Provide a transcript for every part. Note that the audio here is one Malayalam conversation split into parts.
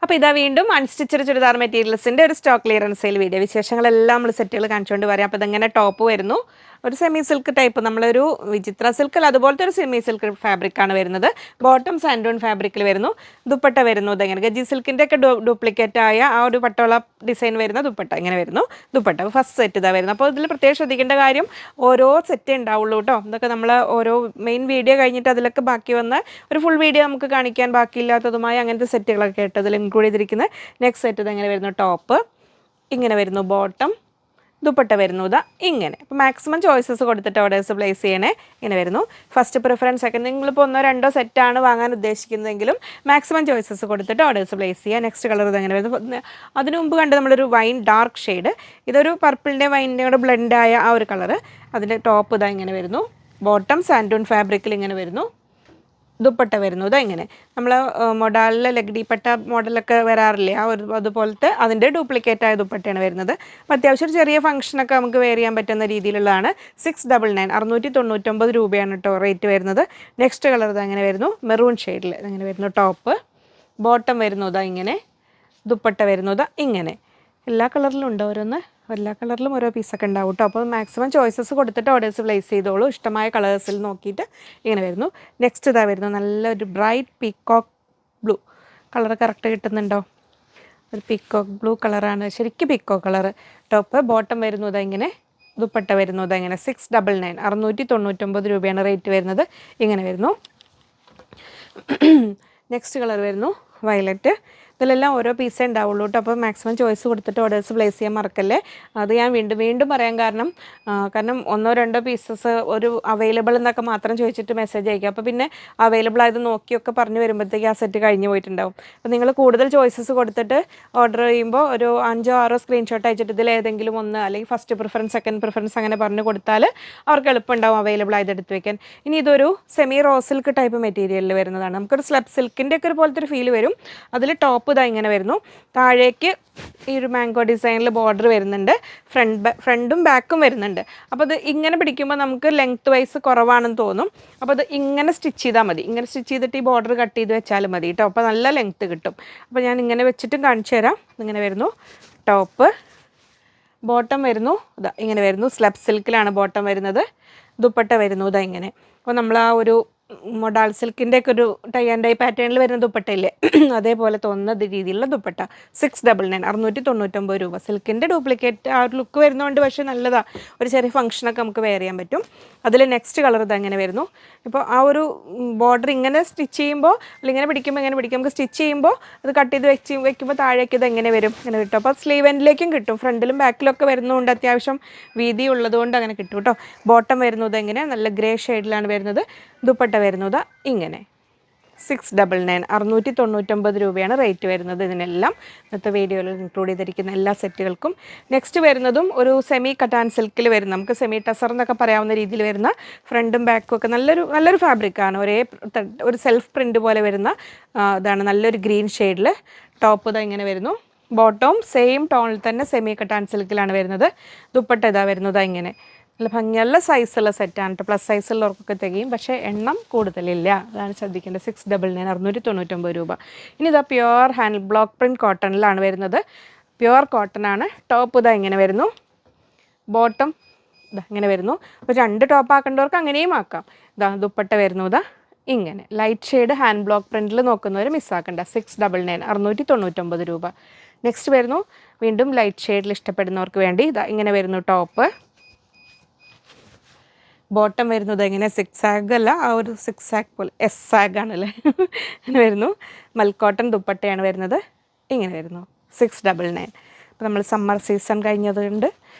അപ്പോൾ ഇതാ വീണ്ടും അൺസ്റ്റിച്ചഡ് ചുരിദാർ മെറ്റീരിയൽസിൻ്റെ ഒരു സ്റ്റോക്ക് ക്ലിയറൻസ് സെയിൽ വീഡിയോ വിശേഷങ്ങളെല്ലാം നമ്മൾ സെറ്റുകൾ കാണിച്ചുകൊണ്ട് വരാം. അപ്പോൾ ഇതെങ്ങനെ ടോപ്പ് വരുന്നു, ഒരു സെമി സിൽക്ക് ടൈപ്പ്, നമ്മളൊരു വിചിത്ര സിൽക്കിൽ അതുപോലത്തെ ഒരു സെമി സിൽക്ക് ഫാബ്രിക്കാണ് വരുന്നത്. ബോട്ടം സാൻഡൂൺ ഫാബ്രിക്കിൽ വരുന്നു. ദുപ്പട്ട വരുന്നു ഇതെങ്ങനെ ഗജി സിൽക്കിൻ്റെ ഒക്കെ ഡ്യൂപ്ലിക്കേറ്റ് ആയ ആ ഒരു പട്ടോള ഡിസൈൻ വരുന്ന ദുപ്പട്ട ഇങ്ങനെ വരുന്നു. ദുപ്പട്ട ഫസ്റ്റ് സെറ്റ് ഇതാ വരുന്നത്. അപ്പോൾ ഇതിൽ പ്രത്യേകം ശ്രദ്ധിക്കേണ്ട കാര്യം ഓരോ സെറ്റേ ഉണ്ടാവുള്ളൂ കേട്ടോ. ഇതൊക്കെ നമ്മൾ ഓരോ മെയിൻ വീഡിയോ കഴിഞ്ഞിട്ട് അതിലൊക്കെ ബാക്കി വന്ന ഒരു ഫുൾ വീഡിയോ നമുക്ക് കാണിക്കാൻ ബാക്കിയില്ലാത്തതുമായ അങ്ങനത്തെ സെറ്റുകളൊക്കെ ആയിട്ട് അതിൽ ഇൻക്ലൂഡ് ചെയ്തിരിക്കുന്നത്. നെക്സ്റ്റ് സെറ്റ് ഇതെങ്ങനെ വരുന്നു, ടോപ്പ് ഇങ്ങനെ വരുന്നു, ബോട്ടം ദുപ്പട്ട വരുന്നു ഇതാ ഇങ്ങനെ. അപ്പോൾ മാക്സിമം ചോയ്സസ് കൊടുത്തിട്ട് ഓർഡേഴ്സ് പ്ലേസ് ചെയ്യണേ. ഇങ്ങനെ വരുന്നു. ഫസ്റ്റ് പ്രിഫറൻസ്, സെക്കൻഡ്, നിങ്ങളിപ്പോൾ ഒന്നോ രണ്ടോ സെറ്റാണ് വാങ്ങാൻ ഉദ്ദേശിക്കുന്നതെങ്കിലും മാക്സിമം ചോയ്സസ് കൊടുത്തിട്ട് ഓർഡേഴ്സ് പ്ലേസ് ചെയ്യുക. നെക്സ്റ്റ് കളർ ഇതെങ്ങനെ വരുന്നു, അതിനു മുമ്പ് കണ്ട് നമ്മളൊരു വൈൻ ഡാർക്ക് ഷെയ്ഡ്, ഇതൊരു പർപ്പിളിൻ്റെ വൈനിൻ്റെ കൂടെ ബ്ലെൻഡായ ആ ഒരു കളറ്. അതിൻ്റെ ടോപ്പ് ഇതാ ഇങ്ങനെ വരുന്നു, ബോട്ടം സാൻഡൂൺ ഫാബ്രിക്കിൽ ഇങ്ങനെ വരുന്നു, ദുപ്പട്ട വരുന്നു ഇതാ ഇങ്ങനെ. നമ്മൾ മൊഡാലിൽ ലഗ്ഡിപ്പട്ട മോഡലൊക്കെ വരാറില്ലേ, ആ ഒരു അതുപോലത്തെ അതിൻ്റെ ഡ്യൂപ്ലിക്കേറ്റ് ആയ ദുപ്പട്ടയാണ് വരുന്നത്. അപ്പോൾ അത്യാവശ്യം ചെറിയ ഫംഗ്ഷനൊക്കെ നമുക്ക് വെയർ ചെയ്യാൻ പറ്റുന്ന രീതിയിലുള്ളതാണ്. 699 699 രൂപയാണ് കേട്ടോ റേറ്റ് വരുന്നത്. നെക്സ്റ്റ് കളർ ഇതാ ഇങ്ങനെ വരുന്നു, മെറൂൺ ഷെയ്ഡിൽ ഇങ്ങനെ വരുന്നു, ടോപ്പ് ബോട്ടം വരുന്നു ഇതാ ഇങ്ങനെ, ദുപ്പട്ട വരുന്നു ഇതാ ഇങ്ങനെ. എല്ലാ കളറിലും ഉണ്ട് ഓരോന്ന്, എല്ലാ കളറിലും ഓരോ പീസൊക്കെ ഉണ്ടാവും കേട്ടോ. അപ്പോൾ മാക്സിമം ചോയ്സസ് കൊടുത്തിട്ട് ഓർഡേഴ്സ് പ്ലേസ് ചെയ്തോളൂ. ഇഷ്ടമായ കളേഴ്സിൽ നോക്കിയിട്ട് ഇങ്ങനെ വരുന്നു. നെക്സ്റ്റ് ഇതാ വരുന്നു, നല്ലൊരു bright peacock blue colour. Correct കിട്ടുന്നുണ്ടോ? ഒരു പീക്കോക്ക് ബ്ലൂ കളറാണ്, ശരിക്കും പീക്കോക്ക് കളർ. ടോപ്പ് ബോട്ടം വരുന്നു ഇതാ ഇങ്ങനെ, ദുപ്പട്ട വരുന്നു ഇതാ ഇങ്ങനെ. 699 699 രൂപയാണ് റേറ്റ് വരുന്നത്. ഇങ്ങനെ വരുന്നു. നെക്സ്റ്റ് കളർ വരുന്നു വയലറ്റ്. ഇതിലെല്ലാം ഓരോ പീസേ ഉണ്ടാവുള്ളൂ കേട്ടോ. അപ്പോൾ മാക്സിമം ചോയ്സ് കൊടുത്തിട്ട് ഓർഡേഴ്സ് പ്ലേസ് ചെയ്യാൻ മറക്കല്ലേ. അത് ഞാൻ വീണ്ടും പറയാൻ കാരണം ഒന്നോ രണ്ടോ പീസസ് ഒരു അവൈലബിൾ എന്നൊക്കെ മാത്രം ചോദിച്ചിട്ട് മെസ്സേജ് അയക്കുക. അപ്പോൾ പിന്നെ അവൈലബിൾ ആയത് നോക്കിയൊക്കെ പറഞ്ഞു വരുമ്പോഴത്തേക്ക് ആ സെറ്റ് കഴിഞ്ഞ് പോയിട്ടുണ്ടാവും. അപ്പോൾ നിങ്ങൾ കൂടുതൽ ചോയ്സസ് കൊടുത്തിട്ട് ഓർഡർ ചെയ്യുമ്പോൾ ഒരു 5 or 6 സ്ക്രീൻഷോട്ട് അയച്ചിട്ട് ഇതിൽ ഏതെങ്കിലും ഒന്ന്, അല്ലെങ്കിൽ ഫസ്റ്റ് പ്രിഫറൻസ് സെക്കൻഡ് പ്രിഫറൻസ് അങ്ങനെ പറഞ്ഞു കൊടുത്താൽ അവർക്ക് എളുപ്പമുണ്ടാവും അവൈലബിൾ ആയത് എടുത്ത് വെക്കാൻ. ഇനി ഇതൊരു സെമി റോ സിൽക്ക് ടൈപ്പ് മെറ്റീരിയലിൽ വരുന്നതാണ്. നമുക്കൊരു സ്ലബ് സിൽക്കിൻ്റെ ഒക്കെ ഒരു പോലത്തെ ഒരു ഫീൽ വരും. അതിൽ ടോപ്പ് ഇതാ ഇങ്ങനെ വരുന്നു, താഴേക്ക് ഈ ഒരു മാംഗോ ഡിസൈനിൽ ബോർഡർ വരുന്നുണ്ട്, ഫ്രണ്ടും ബാക്കും വരുന്നുണ്ട്. അപ്പോൾ അത് ഇങ്ങനെ പിടിക്കുമ്പോൾ നമുക്ക് ലെങ്ത് വൈസ് കുറവാണെന്ന് തോന്നും. അപ്പോൾ അത് ഇങ്ങനെ സ്റ്റിച്ച് ചെയ്താൽ മതി. ഇങ്ങനെ സ്റ്റിച്ച് ചെയ്തിട്ട് ഈ ബോർഡർ കട്ട് ചെയ്ത് വെച്ചാലും മതി കേട്ടോ. അപ്പോൾ നല്ല ലെങ്ത്ത് കിട്ടും. അപ്പോൾ ഞാൻ ഇങ്ങനെ വെച്ചിട്ടും കാണിച്ചു തരാം. ഇങ്ങനെ വരുന്നു, ടോപ്പ് ബോട്ടം വരുന്നു ഇതാ ഇങ്ങനെ വരുന്നു. സ്ലബ് സിൽക്കിലാണ് ബോട്ടം വരുന്നത്. ദുപ്പട്ട വരുന്നു ഇതാ ഇങ്ങനെ. അപ്പോൾ നമ്മൾ ആ ഒരു മൊഡാൾ സിൽക്കിൻ്റെ ഒക്കെ ഒരു ടൈ ആൻഡ് ഡൈ പാറ്റേണിൽ വരുന്ന ദുപ്പട്ടയില്ലേ, അതേപോലെ തോന്നുന്ന രീതിയിലുള്ള ദുപ്പട്ട. 699 699 രൂപ. സിൽക്കിൻ്റെ ഡ്യൂപ്ലിക്കേറ്റ് ആ ഒരു ലുക്ക് വരുന്നതുകൊണ്ട് പക്ഷേ നല്ലതാണ്, ഒരു ചെറിയ ഫംഗ്ഷനൊക്കെ നമുക്ക് വെയർ ചെയ്യാൻ പറ്റും. അതിൽ നെക്സ്റ്റ് കളർ ഇത് അങ്ങനെ വരുന്നു. ഇപ്പോൾ ആ ഒരു ബോർഡർ ഇങ്ങനെ സ്റ്റിച്ച് ചെയ്യുമ്പോൾ, അല്ലെങ്കിൽ ഇങ്ങനെ പിടിക്കുമ്പോൾ ഇങ്ങനെ പിടിക്കും, നമുക്ക് സ്റ്റിച്ച് ചെയ്യുമ്പോൾ അത് കട്ട് ചെയ്ത് വെക്കുമ്പോൾ താഴേക്ക് ഇത് എങ്ങനെ വരും, ഇങ്ങനെ കിട്ടും. അപ്പോൾ സ്ലീവ് എൻഡിലേക്കും കിട്ടും, ഫ്രണ്ടിലും ബാക്കിലൊക്കെ വരുന്നതുകൊണ്ട് അത്യാവശ്യം വീതി ഉള്ളതുകൊണ്ട് അങ്ങനെ കിട്ടും കേട്ടോ. ബോട്ടം വരുന്നത് എങ്ങനെ നല്ല ഗ്രേ ഷെയ്ഡിലാണ് വരുന്നത്. ദുപ്പട്ട വരുന്നത് ഇങ്ങനെ. 699 699 രൂപയാണ് റേറ്റ് വരുന്നത്. ഇതിനെല്ലാം ഇന്നത്തെ വീഡിയോയിൽ ഇൻക്ലൂഡ് ചെയ്തിരിക്കുന്ന എല്ലാ സെറ്റുകൾക്കും. നെക്സ്റ്റ് വരുന്നതും ഒരു സെമി കട്ടാൻ സിൽക്കിൽ വരുന്ന, നമുക്ക് സെമി ടസർ എന്നൊക്കെ പറയാവുന്ന രീതിയിൽ വരുന്ന, ഫ്രണ്ടും ബാക്കും ഒക്കെ നല്ലൊരു ഫാബ്രിക്കാണ്. ഒരു സെൽഫ് പ്രിൻ്റ് പോലെ വരുന്ന ഇതാണ്. നല്ലൊരു ഗ്രീൻ ഷെയ്ഡിൽ ടോപ്പ് ഇതാ ഇങ്ങനെ വരുന്നു. ബോട്ടവും സെയിം ടോണിൽ തന്നെ സെമി കട്ടാൻ സിൽക്കിലാണ് വരുന്നത്. ദുപ്പട്ട ഇതാ വരുന്നത് ഇങ്ങനെ. നല്ല ഭംഗിയുള്ള സൈസുള്ള സെറ്റാണ് കേട്ടോ. പ്ലസ് സൈസുള്ളവർക്കൊക്കെ തികയും, പക്ഷേ എണ്ണം കൂടുതലില്ല, അതാണ് ശ്രദ്ധിക്കേണ്ടത്. 699 699 രൂപ. ഇനി ഇതാ പ്യുവർ ഹാൻഡ് ബ്ലോക്ക് പ്രിൻറ്റ് കോട്ടണിലാണ് വരുന്നത്. പ്യുവർ കോട്ടൺ ആണ്. ടോപ്പ് ഇതാ ഇങ്ങനെ വരുന്നു, ബോട്ടം ഇതാ ഇങ്ങനെ വരുന്നു. അപ്പോൾ 2 ടോപ്പ് ആക്കേണ്ടവർക്ക് അങ്ങനെയും ആക്കാം. ഇതാ ദുപ്പട്ട വരുന്നു ഇതാ ഇങ്ങനെ. ലൈറ്റ് ഷെയ്ഡ് ഹാൻഡ് ബ്ലോക്ക് പ്രിൻറ്റിൽ നോക്കുന്നവർ മിസ്സാക്കണ്ട. 699 699 രൂപ. നെക്സ്റ്റ് വരുന്നു വീണ്ടും ലൈറ്റ് ഷെയ്ഡിൽ ഇഷ്ടപ്പെടുന്നവർക്ക് വേണ്ടി ഇതാ ഇങ്ങനെ വരുന്നു, ടോപ്പ് ബോട്ടം വരുന്നത് എങ്ങനെ സിക്സാഗ് അല്ല, ആ ഒരു സിക്സാഗ് പോലെ എസ്സാഗ് ആണല്ലേ അങ്ങനെ വരുന്നു. മൽക്കോട്ടൺ ദുപ്പട്ടയാണ് വരുന്നത്. ഇങ്ങനെ വരുന്നു. 699. അപ്പോൾ നമ്മൾ സമ്മർ സീസൺ കഴിഞ്ഞതുകൊണ്ട്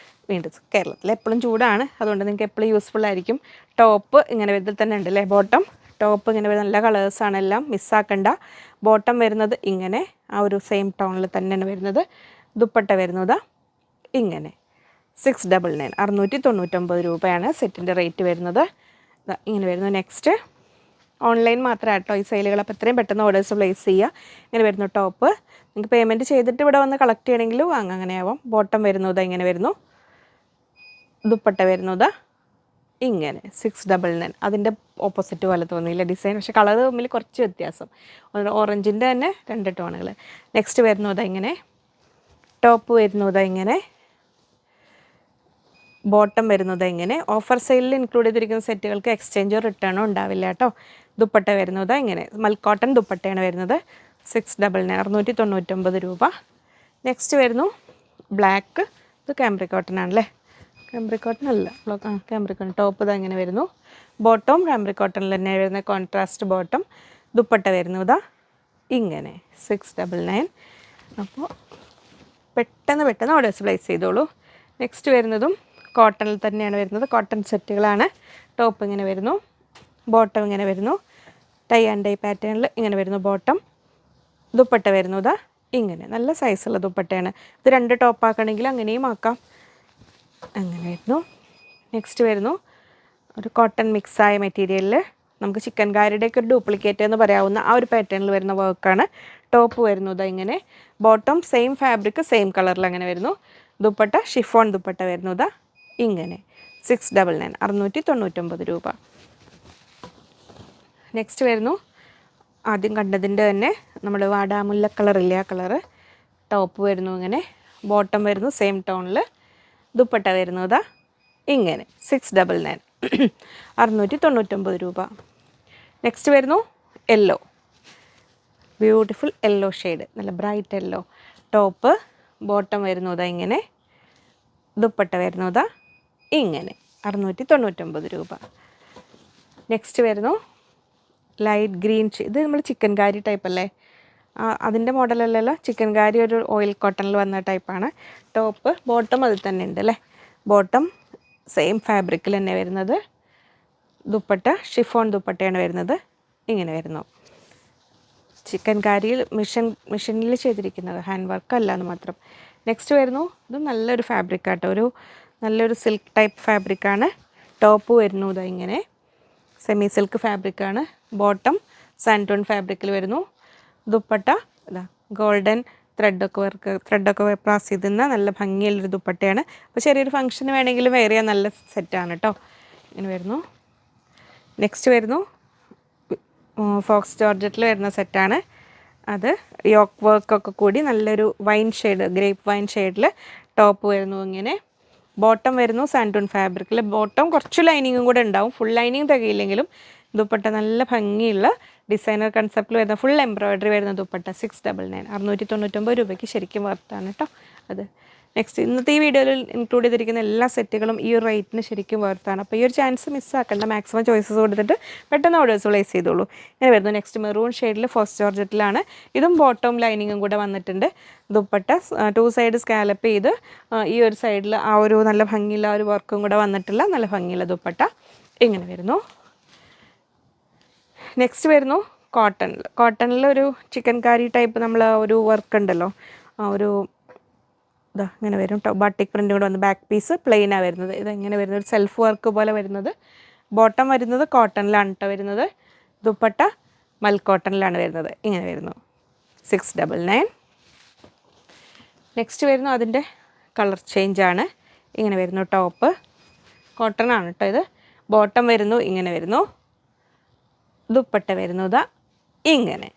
വീണ്ടും കേരളത്തിൽ എപ്പോഴും ചൂടാണ്, അതുകൊണ്ട് നിങ്ങൾക്ക് എപ്പോഴും യൂസ്ഫുൾ ആയിരിക്കും. ടോപ്പ് ഇങ്ങനെ ഇതിൽ തന്നെ ഉണ്ട് അല്ലേ, ബോട്ടം ടോപ്പ് ഇങ്ങനെ നല്ല കളേഴ്സാണ്, എല്ലാം മിസ്സാക്കണ്ട. ബോട്ടം വരുന്നത് ഇങ്ങനെ ആ ഒരു സെയിം ടോണിൽ തന്നെയാണ് വരുന്നത്. ദുപ്പട്ട വരുന്നത് ഇങ്ങനെ. 699 699 രൂപയാണ് സെറ്റിൻ്റെ റേറ്റ് വരുന്നത്. ഇങ്ങനെ വരുന്നു. നെക്സ്റ്റ് ഓൺലൈൻ മാത്രമായിട്ടോ ഈ സെയിലുകൾ. അപ്പോൾ എത്രയും പെട്ടെന്ന് ഓർഡേഴ്സ് പ്ലേസ് ചെയ്യുക. ഇങ്ങനെ വരുന്നു ടോപ്പ്. നിങ്ങൾക്ക് പേയ്മെൻറ്റ് ചെയ്തിട്ട് ഇവിടെ വന്ന് കളക്ട് ചെയ്യണമെങ്കിൽ വാങ്ങാം, അങ്ങനെയാവാം. ബോട്ടം വരുന്നത് ഇങ്ങനെ വരുന്നു. ദുപ്പട്ട വരുന്നത് ഇങ്ങനെ 699. അതിൻ്റെ ഓപ്പോസിറ്റ് പോലെ തോന്നിയില്ല ഡിസൈൻ, പക്ഷേ കളർ തമ്മിൽ കുറച്ച് വ്യത്യാസം. ഓറഞ്ചിൻ്റെ തന്നെ 2 ടോണുകൾ. നെക്സ്റ്റ് വരുന്നത് ഇങ്ങനെ, ടോപ്പ് വരുന്നത് ഇങ്ങനെ, ബോട്ടം വരുന്നത് ഇങ്ങനെ. ഓഫർ സെയിലിൽ ഇൻക്ലൂഡ് ചെയ്തിരിക്കുന്ന സെറ്റുകൾക്ക് എക്സ്ചേഞ്ചോ റിട്ടേണോ ഉണ്ടാവില്ല കേട്ടോ. ദുപ്പട്ട വരുന്നത് ഇങ്ങനെ, മൽക്കോട്ടൺ ദുപ്പട്ടയാണ് വരുന്നത്. 699, 699 രൂപ. നെക്സ്റ്റ് വരുന്നു ബ്ലാക്ക്. ഇത് കാംബ്രിക് കോട്ടൺ ആണല്ലേ, കാംബ്രിക് കോട്ടൺ അല്ല, കാംബ്രിക് കോട്ടൺ. ടോപ്പ് ഇത് അങ്ങനെ വരുന്നു. ബോട്ടം കാംബ്രിക് കോട്ടണിൽ തന്നെ വരുന്ന കോൺട്രാസ്റ്റ് ബോട്ടം. ദുപ്പട്ട വരുന്നു ഇതാ ഇങ്ങനെ 699. അപ്പോൾ പെട്ടെന്ന് ഓർഡേഴ്സ് പ്ലേസ് ചെയ്തോളൂ. നെക്സ്റ്റ് വരുന്നതും കോട്ടണിൽ തന്നെയാണ് വരുന്നത്. കോട്ടൺ സെറ്റുകളാണ്. ടോപ്പ് ഇങ്ങനെ വരുന്നു, ബോട്ടം ഇങ്ങനെ വരുന്നു. ടൈ ആൻഡ് ഡൈ പാറ്റേണിൽ ഇങ്ങനെ വരുന്നു ബോട്ടം. ദുപ്പട്ട വരുന്നു ഇതാ ഇങ്ങനെ, നല്ല സൈസുള്ള ദുപ്പട്ടയാണ്. ഇത് 2 ടോപ്പ് ആക്കണമെങ്കിൽ അങ്ങനെയും ആക്കാം. അങ്ങനെ വരുന്നു. നെക്സ്റ്റ് വരുന്നു ഒരു കോട്ടൺ മിക്സായ മെറ്റീരിയലിൽ നമുക്ക് ചിക്കൻ കാരിയുടെയൊക്കെ ഒരു ഡ്യൂപ്ലിക്കേറ്റ് എന്ന് പറയാവുന്ന ആ ഒരു പാറ്റേണിൽ വരുന്ന വർക്കാണ്. ടോപ്പ് വരുന്നത് ഇങ്ങനെ, ബോട്ടം സെയിം ഫാബ്രിക് സെയിം കളറിൽ അങ്ങനെ വരുന്നു. ദുപ്പട്ട ഷിഫോൺ ദുപ്പട്ട വരുന്നത് ഇങ്ങനെ 699, 699 രൂപ. നെക്സ്റ്റ് വരുന്നു ആദ്യം കണ്ടതിൻ്റെ തന്നെ നമ്മൾ വാടാമുല്ല കളറില്ലേ ആ കളറ്. ടോപ്പ് വരുന്നു ഇങ്ങനെ, ബോട്ടം വരുന്നു സെയിം ടോണിൽ. ദുപ്പട്ട വരുന്നത് ഇങ്ങനെ 699, 699 രൂപ. നെക്സ്റ്റ് വരുന്നു യെല്ലോ, ബ്യൂട്ടിഫുൾ യെല്ലോ ഷെയ്ഡ്, നല്ല ബ്രൈറ്റ് യെല്ലോ. ടോപ്പ് ബോട്ടം വരുന്നത് ഇങ്ങനെ, ദുപ്പട്ട വരുന്നത് ഇങ്ങനെ 699 രൂപ. നെക്സ്റ്റ് വരുന്നു ലൈറ്റ് ഗ്രീൻ. ഇത് നമ്മൾ ചിക്കൻ കാരി ടൈപ്പ് അല്ലേ, അതിൻ്റെ മോഡലല്ലല്ലോ. ചിക്കൻ കാരി ഒരു ഓയിൽ കോട്ടണിൽ വന്ന ടൈപ്പാണ്. ടോപ്പ് ബോട്ടം അതിൽ തന്നെ ഉണ്ട് അല്ലേ. ബോട്ടം സെയിം ഫാബ്രിക്കിൽ തന്നെ വരുന്നത്. ദുപ്പട്ട ഷിഫോൺ ദുപ്പട്ടയാണ് വരുന്നത് ഇങ്ങനെ വരുന്നു. ചിക്കൻ കാരിയിൽ മെഷീനിൽ ചെയ്തിരിക്കുന്നത്, ഹാൻഡ് വർക്ക് അല്ല എന്ന് മാത്രം. നെക്സ്റ്റ് വരുന്നു ഇത് നല്ലൊരു ഫാബ്രിക്കാട്ടോ, ഒരു നല്ലൊരു സിൽക്ക് ടൈപ്പ് ഫാബ്രിക്കാണ്. ടോപ്പ് വരുന്നു ഇതാ ഇങ്ങനെ, സെമി സിൽക്ക് ഫാബ്രിക്കാണ്. ബോട്ടം സാൻറ്റോൺ ഫാബ്രിക്കിൽ വരുന്നു. ദുപ്പട്ട ഇതാ ഗോൾഡൻ ത്രെഡൊക്കെ പ്ലാസ് ചെയ്തുന്ന നല്ല ഭംഗിയുള്ളൊരു ദുപ്പട്ടയാണ്. അപ്പോൾ ചെറിയൊരു ഫംഗ്ഷന് വേണമെങ്കിലും വെയർ ചെയ്യാൻ നല്ല സെറ്റാണ് കേട്ടോ. ഇങ്ങനെ വരുന്നു. നെക്സ്റ്റ് വരുന്നു ഫോക്സ് ജോർജറ്റിൽ വരുന്ന സെറ്റാണ്. അത് യോക്ക് വർക്കൊക്കെ കൂടി നല്ലൊരു വൈൻ ഷെയ്ഡ്, ഗ്രേപ്പ് വൈൻ ഷെയ്ഡിൽ ടോപ്പ് വരുന്നു ഇങ്ങനെ. ബോട്ടം വരുന്നു സാൻറ്റൂൺ ഫാബ്രിക്കിൽ. ബോട്ടം കുറച്ച് ലൈനിങ്ങും കൂടെ ഉണ്ടാവും, ഫുൾ ലൈനിങ് തികയില്ലെങ്കിലും. ദുപ്പട്ട നല്ല ഭംഗിയുള്ള ഡിസൈനർ കൺസെപ്റ്റിൽ വരുന്ന ഫുൾ എംബ്രോയ്ഡറി വരുന്ന ദുപ്പട്ട 699, 699 രൂപയ്ക്ക് ശരിക്കും വർത്താണ് കേട്ടോ അത്. നെക്സ്റ്റ് ഇന്നത്തെ ഈ വീഡിയോയിൽ ഇൻക്ലൂഡ് ചെയ്തിരിക്കുന്ന എല്ലാ സെറ്റുകളും ഈ ഒരു റേറ്റിന് ശരിക്കും വർത്താണ്. അപ്പോൾ ഈ ഒരു ചാൻസ് മിസ്സാക്കേണ്ട, മാക്സിമം ചോയ്സസ് കൊടുത്തിട്ട് പെട്ടെന്ന് ഓർഡേഴ്സ് പ്ലേസ് ചെയ്തോളൂ. ഇങ്ങനെ വരുന്നു. നെക്സ്റ്റ് മെറൂൺ ഷെയ്ഡിൽ ഫോക്സ് ജോർജറ്റിലാണ്. ഇതും ബോട്ടം ലൈനിങ്ങും കൂടെ വന്നിട്ടുണ്ട്. ദുപ്പട്ട 2 സൈഡ് സ്കാലപ്പ് ചെയ്ത് ഈ ഒരു സൈഡിൽ ആ ഒരു നല്ല ഭംഗിയുള്ള ഒരു വർക്കും കൂടെ വന്നിട്ടുള്ള നല്ല ഭംഗിയുള്ള ദുപ്പട്ട ഇങ്ങനെ വരുന്നു. നെക്സ്റ്റ് വരുന്നു കോട്ടണിൽ ഒരു ചിക്കൻ കാരി ടൈപ്പ് നമ്മൾ ഒരു വർക്ക് ഉണ്ടല്ലോ, ഒരു ഇതാ ഇങ്ങനെ വരും. ബാട്ടിക് പ്രിൻ്റ് കൂടെ വന്ന് ബാക്ക് പീസ് പ്ലെയിനാണ് വരുന്നത്. ഇതെങ്ങനെ വരുന്നത്, ഒരു സെൽഫ് വർക്ക് പോലെ വരുന്നത്. ബോട്ടം വരുന്നത് കോട്ടണിലാണ് കേട്ടോ വരുന്നത്. ദുപ്പട്ട മൽക്കോട്ടണിലാണ് വരുന്നത് ഇങ്ങനെ വരുന്നു 699. നെക്സ്റ്റ് വരുന്നു അതിൻ്റെ കളർ ചേഞ്ചാണ്. ഇങ്ങനെ വരുന്നു. ടോപ്പ് കോട്ടൺ ആണ് കേട്ടോ ഇത്. ബോട്ടം വരുന്നു ഇങ്ങനെ വരുന്നു. ദുപ്പട്ട വരുന്നത് ഇങ്ങനെ